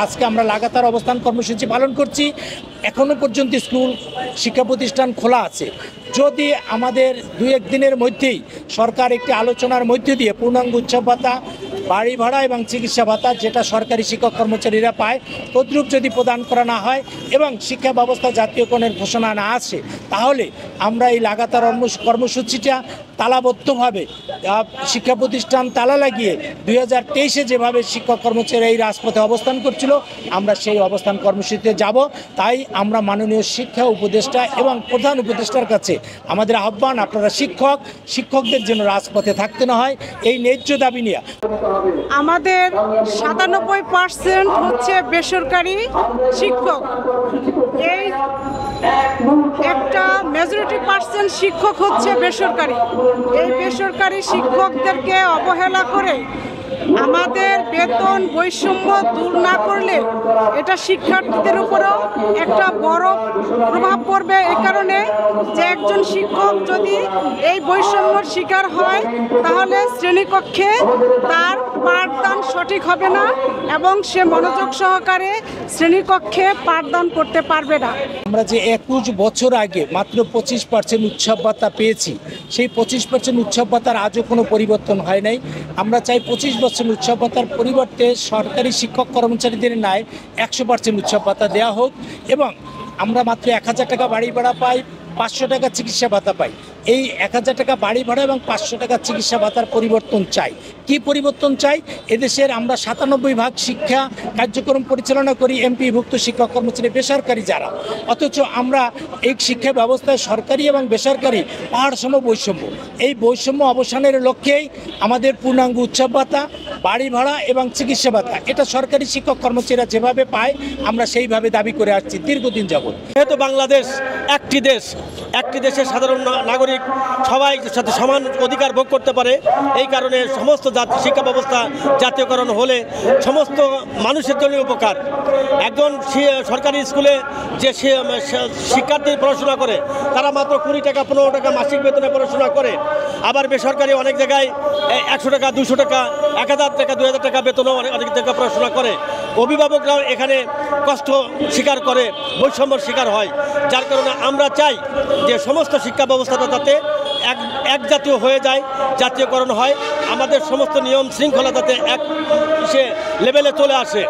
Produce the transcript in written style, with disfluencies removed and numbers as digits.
আজকে আমরা লাগাতার অবস্থান কর্মসূচি পালন করছি। এখনও পর্যন্ত স্কুল শিক্ষা প্রতিষ্ঠান খোলা আছে। যদি আমাদের 2-1 দিনের মধ্যেই সরকার একটি আলোচনার মধ্য দিয়ে পূর্ণাঙ্গ উৎসব ভাতা, বাড়ি ভাড়া এবং চিকিৎসা ভাতা যেটা সরকারি শিক্ষক কর্মচারীরা পায় তদ্রূপ যদি প্রদান করা না হয় এবং শিক্ষা ব্যবস্থা জাতীয়করণের ঘোষণা না আসে, তাহলে আমরা এই লাগাতার কর্মসূচিটা তালাবদ্ধভাবে শিক্ষা প্রতিষ্ঠান তালা লাগিয়ে 2023-এ যেভাবে শিক্ষক কর্মচারীরা এই রাজপথে অবস্থান করছিল, আমরা সেই অবস্থান কর্মসূচিতে যাব। তাই আমরা মাননীয় শিক্ষা উপদেষ্টা এবং প্রধান উপদেষ্টার কাছে আমাদের আহ্বান, আপনারা শিক্ষকদের যেন রাজপথে থাকতে না হয়, এই ন্যায্য দাবি নিয়ে। আমাদের 97% হচ্ছে বেসরকারি শিক্ষক। এই একটা মেজরিটি পার্সেন্ট শিক্ষক হচ্ছে বেসরকারি। এই বেসরকারি শিক্ষকদেরকে অবহেলা করে আমাদের বেতন বৈষম্য দূর না করলে এটা শিক্ষার্থীদের উপরও একটা বড় প্রভাব পড়বে। এই কারণে যে একজন শিক্ষক যদি এই বৈষম্যর শিকার হয় তাহলে শ্রেণীকক্ষে তার পাঠদান সঠিক হবে না এবং সে মনোযোগ সহকারে শ্রেণীকক্ষে পাঠদান করতে পারবে না। আমরা যে 21 বছর আগে মাত্র 25% উৎসব ভাতা পেয়েছি, সেই 25% উৎসব ভাতার আজও কোনো পরিবর্তন হয় নাই। আমরা চাই 25% উৎসব ভাতার পরিবর্তে সরকারি শিক্ষক কর্মচারীদের ন্যায় 100% উৎসব ভাতা দেওয়া হোক এবং আমরা মাত্র 1000 টাকা বাড়ি ভাড়া পাই, 500 টাকা চিকিৎসা ভাতা পাই। এই 1000 টাকা বাড়ি ভাড়া এবং 500 টাকা চিকিৎসা ভাতার পরিবর্তন চাই। কি পরিবর্তন চাই? এদেশের আমরা 97% শিক্ষা কার্যক্রম পরিচালনা করি এমপিভুক্ত শিক্ষক কর্মচারী বেসরকারি যারা, অথচ আমরা এই শিক্ষা ব্যবস্থায় সরকারি এবং বেসরকারি পাহাড়সম বৈষম্য, এই বৈষম্য অবসানের লক্ষ্যেই আমাদের পূর্ণাঙ্গ উৎসব ভাতা, বাড়ি ভাড়া এবং চিকিৎসা ভাতা এটা সরকারি শিক্ষক কর্মচারীরা যেভাবে পায় আমরা সেইভাবে দাবি করে আসছি দীর্ঘদিন যাবৎ। যেহেতু বাংলাদেশ একটি দেশের সাধারণ নাগরিক সবাই সাথে সমান অধিকার ভোগ করতে পারে, এই কারণে সমস্ত শিক্ষা ব্যবস্থা জাতীয়করণ হলে সমস্ত মানুষের জন্য উপকার। একজন সরকারি স্কুলে যে শিক্ষার্থী পড়াশোনা করে তারা মাত্র 20 টাকা 15 টাকা মাসিক বেতনে পড়াশোনা করে, আবার বেসরকারি অনেক জায়গায় 100 টাকা 200 টাকা 1000 টাকা 2000 টাকা বেতনও অনেক জায়গায় পড়াশোনা করে। অভিভাবকরাও এখানে কষ্ট স্বীকার করে, বৈষম্যর শিকার হয়। যার কারণে আমরা চাই যে সমস্ত শিক্ষা ব্যবস্থাটা যাতে এক জাতীয় হয়ে যায়, জাতীয়করণ হয়, আমাদের সমস্ত নিয়ম শৃঙ্খলা যাতে এক লেভেলে চলে আসে।